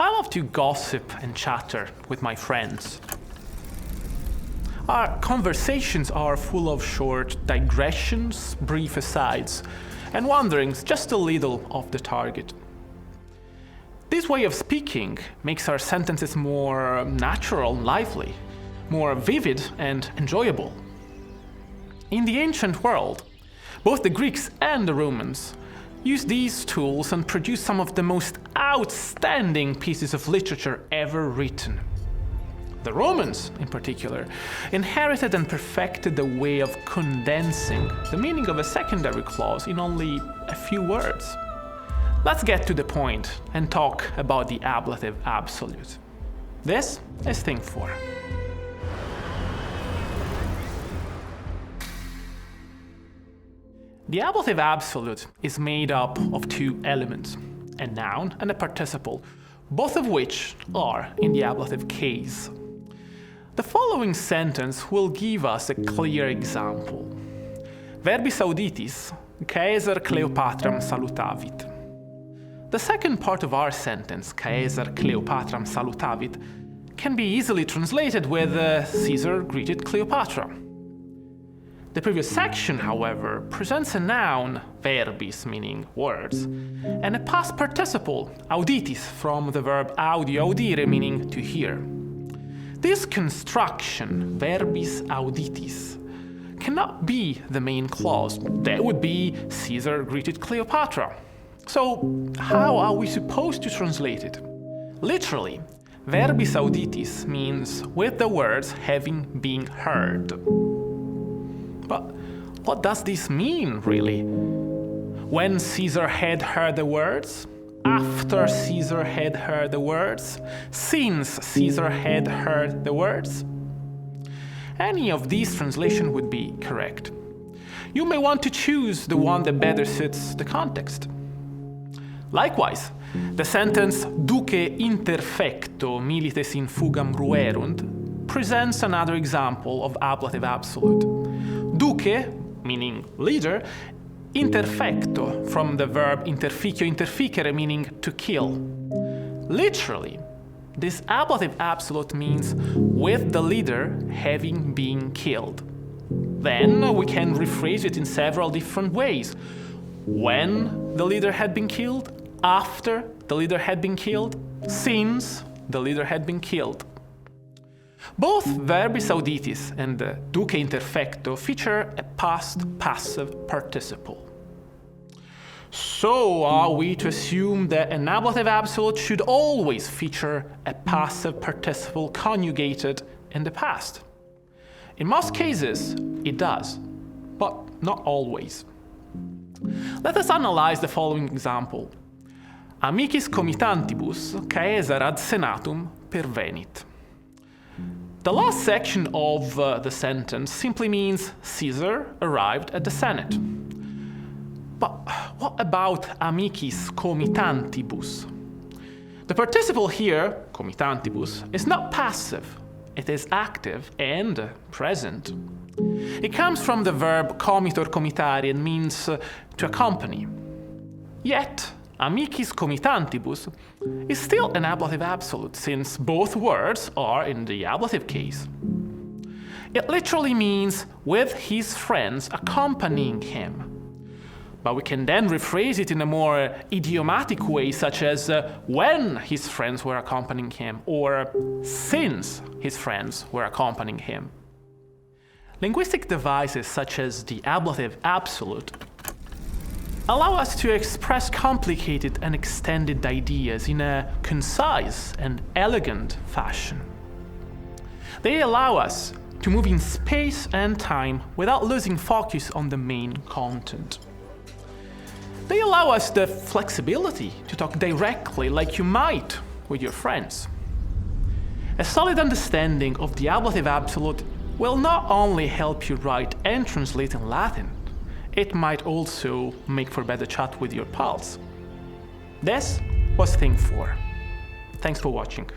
I love to gossip and chatter with my friends. Our conversations are full of short digressions, brief asides, and wanderings just a little off the target. This way of speaking makes our sentences more natural and lively, more vivid and enjoyable. In the ancient world, both the Greeks and the Romans used these tools and produced some of the most outstanding pieces of literature ever written. The Romans, in particular, inherited and perfected the way of condensing the meaning of a secondary clause in only a few words. Let's get to the point and talk about the ablative absolute. This is thing 4. The ablative absolute is made up of 2 elements, a noun and a participle, both of which are in the ablative case. The following sentence will give us a clear example. Verbis auditis, Caesar Cleopatram salutavit. The second part of our sentence, Caesar Cleopatram salutavit, can be easily translated with Caesar greeted Cleopatra. The previous section, however, presents a noun, verbis, meaning words, and a past participle, auditis, from the verb audio, audire, meaning to hear. This construction, verbis auditis, cannot be the main clause. That would be Caesar greeted Cleopatra. So, how are we supposed to translate it? Literally, verbis auditis means with the words having been heard. But what does this mean, really? When Caesar had heard the words? After Caesar had heard the words? Since Caesar had heard the words? Any of these translations would be correct. You may want to choose the one that better suits the context. Likewise, the sentence duce interfecto milites in fugam ruerunt presents another example of ablative absolute. Duce, meaning leader, interfecto, from the verb interficio interficere, meaning to kill. Literally, this ablative absolute means with the leader having been killed. Then we can rephrase it in several different ways. When the leader had been killed, after the leader had been killed, since the leader had been killed. Both verbis auditis and duce interfecto feature a past passive participle. So are we to assume that an ablative absolute should always feature a passive participle conjugated in the past? In most cases, it does, but not always. Let us analyze the following example. Amicis comitantibus Caesar ad senatum pervenit. The last section of the sentence simply means Caesar arrived at the Senate. But what about amicis comitantibus? The participle here, comitantibus, is not passive. It is active and present. It comes from the verb comitor comitare and means to accompany. Yet, amicis comitantibus is still an ablative absolute, since both words are in the ablative case. It literally means with his friends accompanying him. But we can then rephrase it in a more idiomatic way, such as when his friends were accompanying him, or since his friends were accompanying him. Linguistic devices such as the ablative absolute allow us to express complicated and extended ideas in a concise and elegant fashion. They allow us to move in space and time without losing focus on the main content. They allow us the flexibility to talk directly like you might with your friends. A solid understanding of the ablative absolute will not only help you write and translate in Latin, it might also make for better chat with your pals. This was thing 4. Thanks for watching.